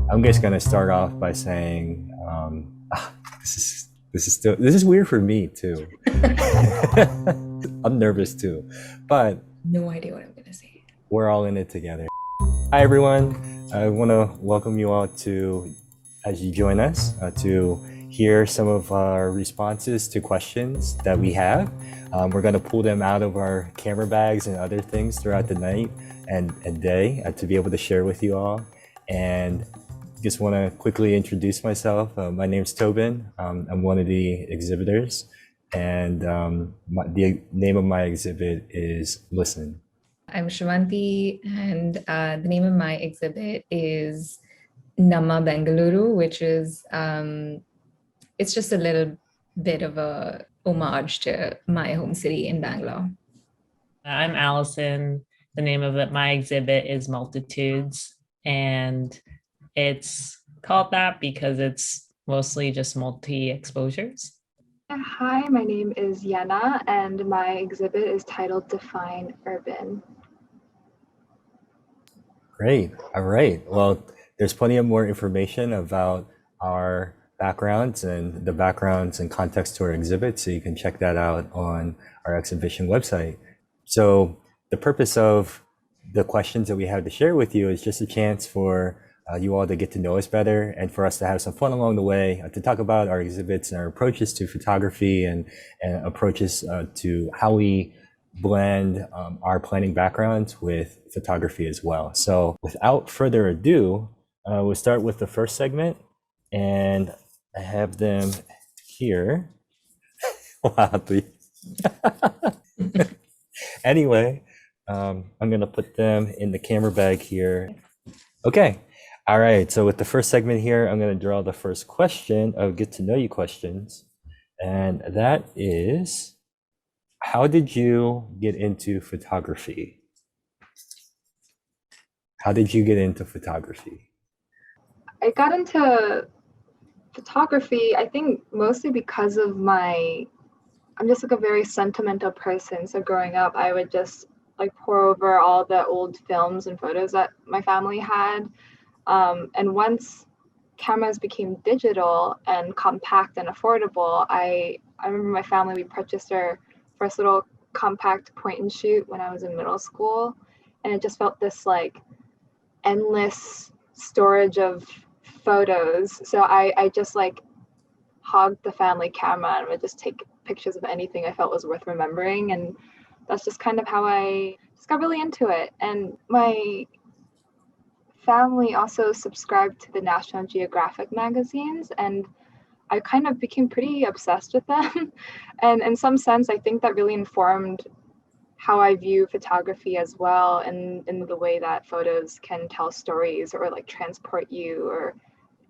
I'm just gonna start off by saying this is weird for me too. I'm nervous too, but No idea what I'm gonna say. we're all in it together. Hi everyone. I want to welcome you all to as you join us to hear some of our responses to questions that we have. We're going to pull them out of our camera bags and other things throughout the night and day to be able to share with you all. And just want to quickly introduce myself. My name's Tobin. I'm one of the exhibitors, and the name of my exhibit is Listen. I'm Shravanthi, and the name of my exhibit is Namma Bengaluru, which is it's just a little bit of a homage to my home city in Bangalore. I'm Allison. The name of my exhibit is Multitudes, and it's called that because it's mostly just multi-exposures. Hi, my name is Yeana, and my exhibit is titled Define Urban. Great. All right. Well, there's plenty of more information about our backgrounds and the backgrounds and context to our exhibit, so you can check that out on our exhibition website. So the purpose of the questions that we have to share with you is just a chance for you all to get to know us better and for us to have some fun along the way, to talk about our exhibits and our approaches to photography and approaches to how we blend our planning backgrounds with photography as well. So without further ado, we'll start with the first segment, and I have them here. Wow. Anyway, I'm gonna put them in the camera bag here. Okay. All right. So with the first segment here, I'm gonna draw the first question of get to know you questions, and that is, how did you get into photography? How did you get into photography? I got into photography, I think mostly because of I'm just like a very sentimental person. So growing up, I would just like pour over all the old films and photos that my family had. And once cameras became digital and compact and affordable, I remember my family, we purchased our first little compact point and shoot when I was in middle school. And it just felt this like endless storage of photos. So I just like hogged the family camera and would just take pictures of anything I felt was worth remembering. And that's just kind of how I just got really into it. And my family also subscribed to the National Geographic magazines, and I kind of became pretty obsessed with them. And in some sense, I think that really informed how I view photography as well, and in the way that photos can tell stories or like transport you or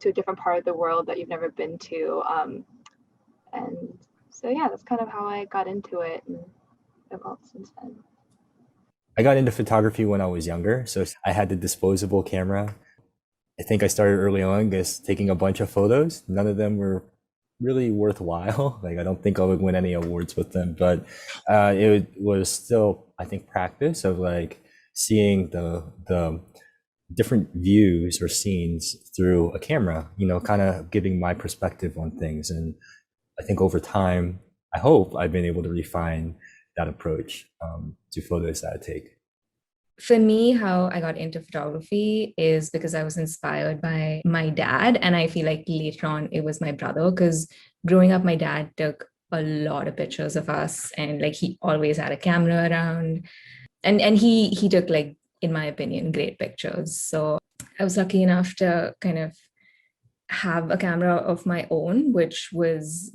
to a different part of the world that you've never been to. And so yeah, that's kind of how I got into it and evolved since then. I got into photography when I was younger, so I had the disposable camera. I think I started early on just taking a bunch of photos. None of them were really worthwhile. Like, I don't think I would win any awards with them, but it was still, I think, practice of like seeing the different views or scenes through a camera, kind of giving my perspective on things. And I think over time, I hope I've been able to refine that approach to photos that I take. For me, how I got into photography is because I was inspired by my dad. And I feel like later on it was my brother, because growing up, my dad took a lot of pictures of us, and like he always had a camera around. And he took, like, in my opinion, great pictures. So I was lucky enough to kind of have a camera of my own, which was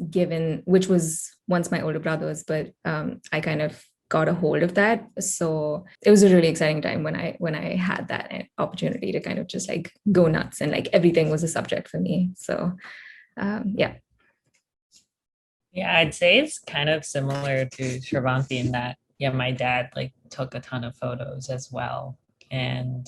once my older brother's, but I kind of got a hold of that. So it was a really exciting time when I had that opportunity to kind of just like go nuts, and like everything was a subject for me. So yeah. Yeah, I'd say it's kind of similar to Shravanthi in that, yeah, my dad like took a ton of photos as well. And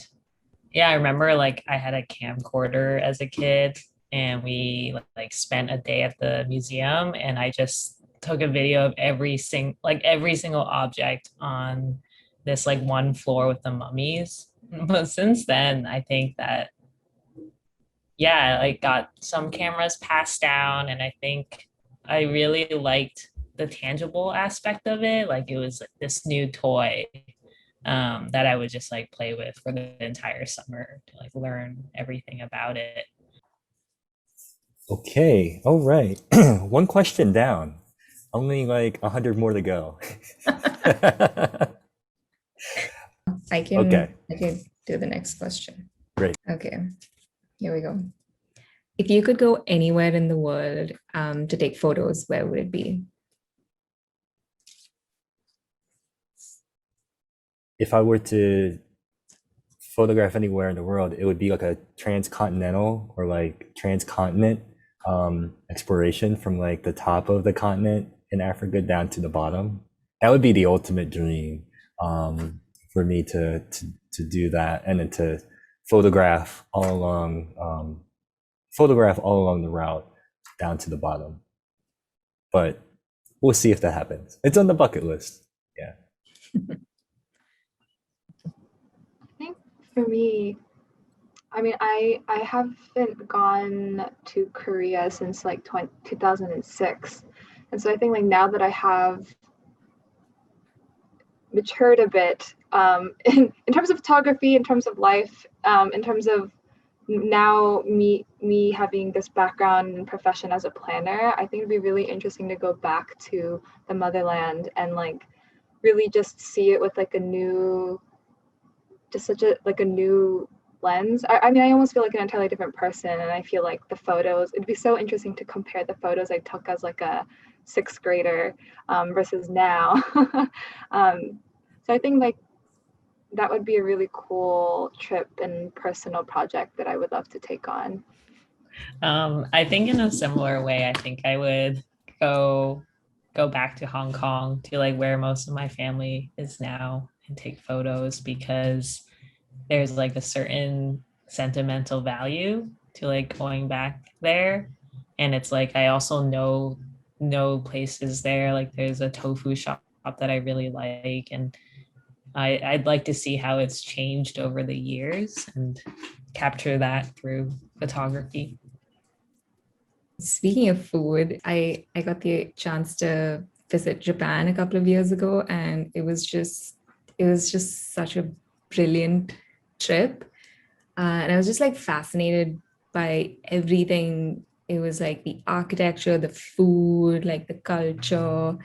yeah, I remember like I had a camcorder as a kid, and we like spent a day at the museum, and I just took a video of every single object on this like one floor with the mummies. But since then, I think that yeah, I got some cameras passed down, and I think I really liked the tangible aspect of it. Like it was this new toy that I would just like play with for the entire summer to like learn everything about it. Okay, all right. One question down. Only like 100 more to go. I Okay, can do the next question. great. Okay, here we go. If you could go anywhere in the world to take photos, where would it be? If I were to photograph anywhere in the world, it would be like a transcontinental or like transcontinent exploration from like the top of the continent in Africa down to the bottom. That would be the ultimate dream for me to do that, and then to photograph all along the route down to the bottom. But we'll see if that happens. It's on the bucket list. Yeah. I think for me, I mean, I haven't gone to Korea since like 2006. And so I think like now that I have matured a bit in terms of photography, in terms of life, in terms of now me having this background and profession as a planner, I think it'd be really interesting to go back to the motherland and like really just see it with like a new, just such a like a new lens. I mean, I almost feel like an entirely different person, and I feel like the photos, it'd be so interesting to compare the photos I took as like a sixth grader versus now. So I think like that would be a really cool trip and personal project that I would love to take on. I think in a similar way, I think I would go go back to Hong Kong, to like where most of my family is now, and take photos, because there's like a certain sentimental value to like going back there. And it's like I also know places there. Like there's a tofu shop that I really like, and I'd like to see how it's changed over the years and capture that through photography. Speaking of food, I got the chance to visit Japan a couple of years ago, and it was just such a brilliant trip. And I was just like fascinated by everything. It was like the architecture, the food, like the culture.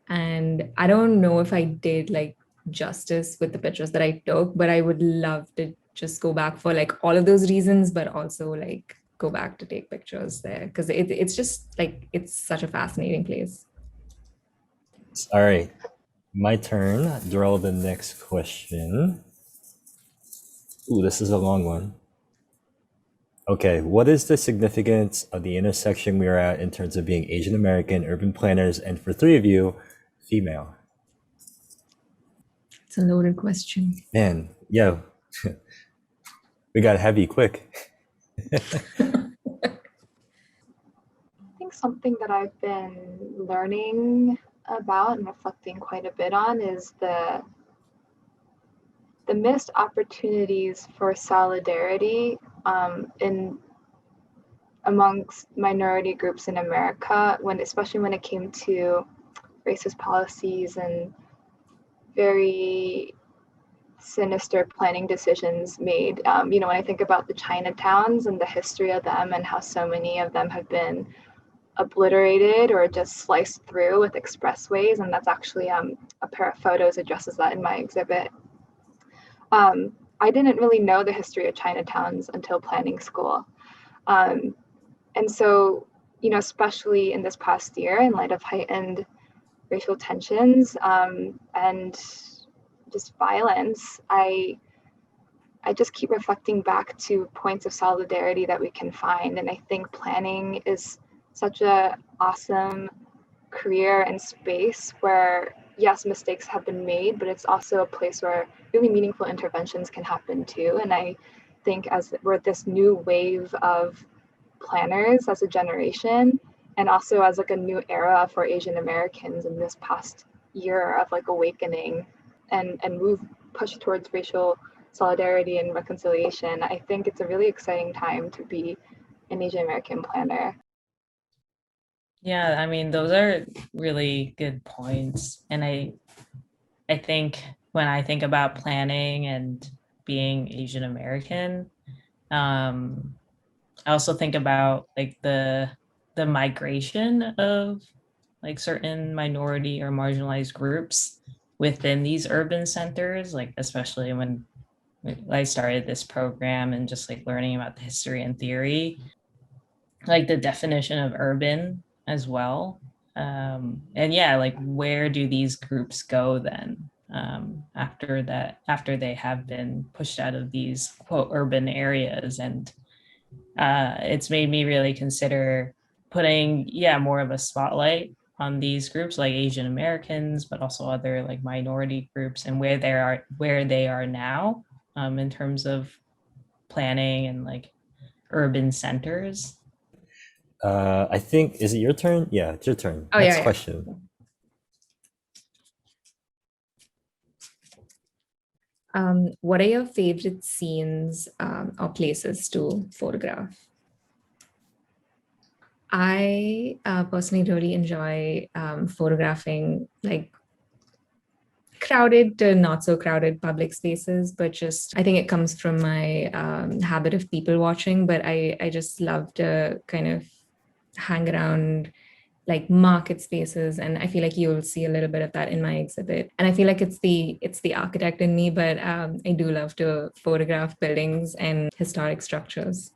And I don't know if I did like justice with the pictures that I took, but I would love to just go back for like all of those reasons, but also like go back to take pictures there because it's just like it's such a fascinating place. All right. My turn. Draw the next question. Ooh, this is a long one. Okay, what is the significance of the intersection we are at in terms of being Asian American, urban planners, and for three of you, female? It's a loaded question. Man, yeah, we got heavy quick. I think something that I've been learning about and reflecting quite a bit on is the missed opportunities for solidarity in amongst minority groups in America, when especially when it came to racist policies and very sinister planning decisions made. You know, when I think about the Chinatowns and the history of them and how so many of them have been obliterated or just sliced through with expressways, and that's actually a pair of photos addresses that in my exhibit. I didn't really know the history of Chinatowns until planning school. And so, you know, especially in this past year, in light of heightened racial tensions and just violence, I just keep reflecting back to points of solidarity that we can find. And I think planning is such a awesome career and space where, yes, mistakes have been made, but it's also a place where really meaningful interventions can happen too. And I think as we're this new wave of planners as a generation, and also as like a new era for Asian Americans in this past year of like awakening and move push towards racial solidarity and reconciliation. I think it's a really exciting time to be an Asian American planner. Yeah, I mean, those are really good points. And I think when I think about planning and being Asian American, I also think about like the migration of like certain minority or marginalized groups within these urban centers, like especially when I started this program and just like learning about the history and theory, like the definition of urban as well. And yeah, like where do these groups go then after that, after they have been pushed out of these quote urban areas? And it's made me really consider putting, yeah, more of a spotlight on these groups like Asian Americans, but also other like minority groups and where they are now in terms of planning and like urban centers. I think, is it your turn? Yeah, it's your turn. Oh, Next yeah. question. What are your favorite scenes or places to photograph? I personally really enjoy photographing like crowded to not so crowded public spaces, but just I think it comes from my habit of people watching, but I just love to kind of hang around like market spaces, and I feel like you'll see a little bit of that in my exhibit. And I feel like it's the architect in me, but I do love to photograph buildings and historic structures.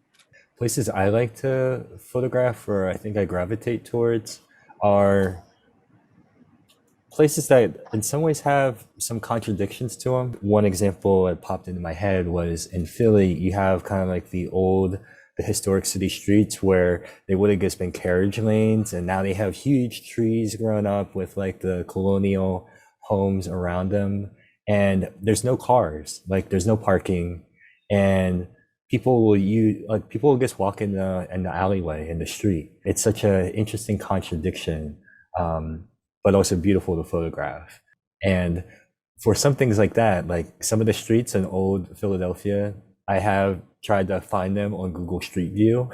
Places I like to photograph, or I think I gravitate towards, are places that in some ways have some contradictions to them. One example that popped into my head was in Philly, you have kind of like the historic city streets where they would have just been carriage lanes, and now they have huge trees growing up with like the colonial homes around them. And there's no cars, like there's no parking, and people will just walk in the alleyway in the street. It's such an interesting contradiction. But also beautiful to photograph. And for some things like that, like some of the streets in old Philadelphia, I have tried to find them on Google Street View.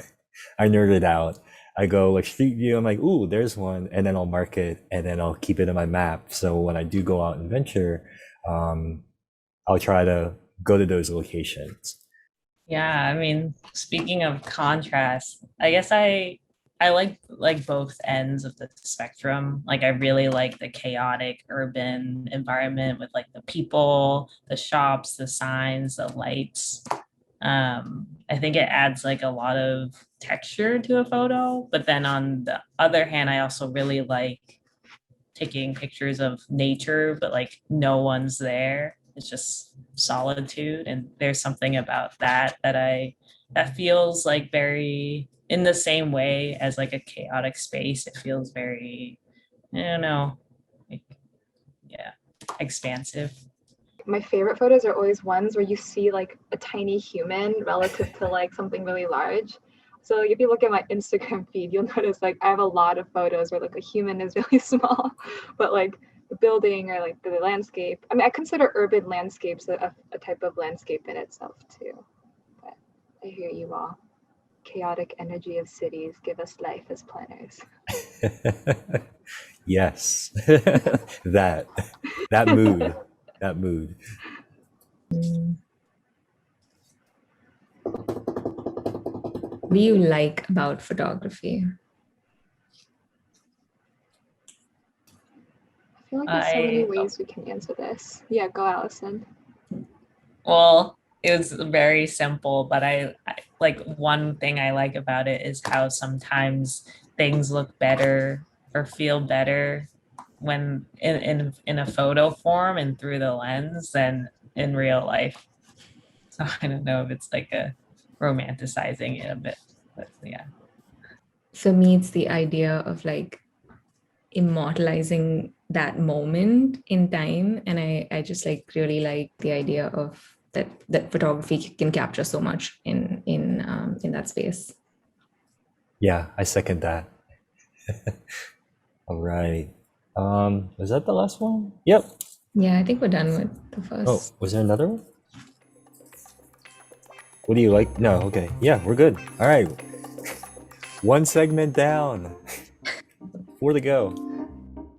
I nerded out. I go like Street View, I'm like, ooh, there's one, and then I'll mark it, and then I'll keep it in my map. So when I do go out and venture, I'll try to go to those locations. Yeah, I mean, speaking of contrast, I guess I like both ends of the spectrum. Like I really like the chaotic urban environment with like the people, the shops, the signs, the lights. I think it adds like a lot of texture to a photo. But then on the other hand, I also really like taking pictures of nature, but like no one's there. It's just solitude. And there's something about that feels like very in the same way as like a chaotic space. It feels very, I don't know, like, yeah, expansive. My favorite photos are always ones where you see like a tiny human relative to like something really large. So if you look at my Instagram feed, you'll notice like I have a lot of photos where like a human is really small, but like the building or like the landscape. I mean, I consider urban landscapes a type of landscape in itself too. But I hear you all. Chaotic energy of cities give us life as planners. Yes, that that mood, that mood. What do you like about photography? I feel like there's so many ways we can answer this. Yeah, go Allison. Well, it was very simple, but I like one thing I like about it is how sometimes things look better or feel better when in a photo form and through the lens than in real life. So I don't know if it's like a romanticizing it a bit, but yeah. For me, it's the idea of like immortalizing that moment in time, and I just like really like the idea of that photography can capture so much in that space. Yeah, I second that. All right. Was that the last one? Yep. Yeah, I think we're done with the Oh, first. was there another one? What do you like? No, okay. Yeah, we're good. All right. One segment down. 4 to go.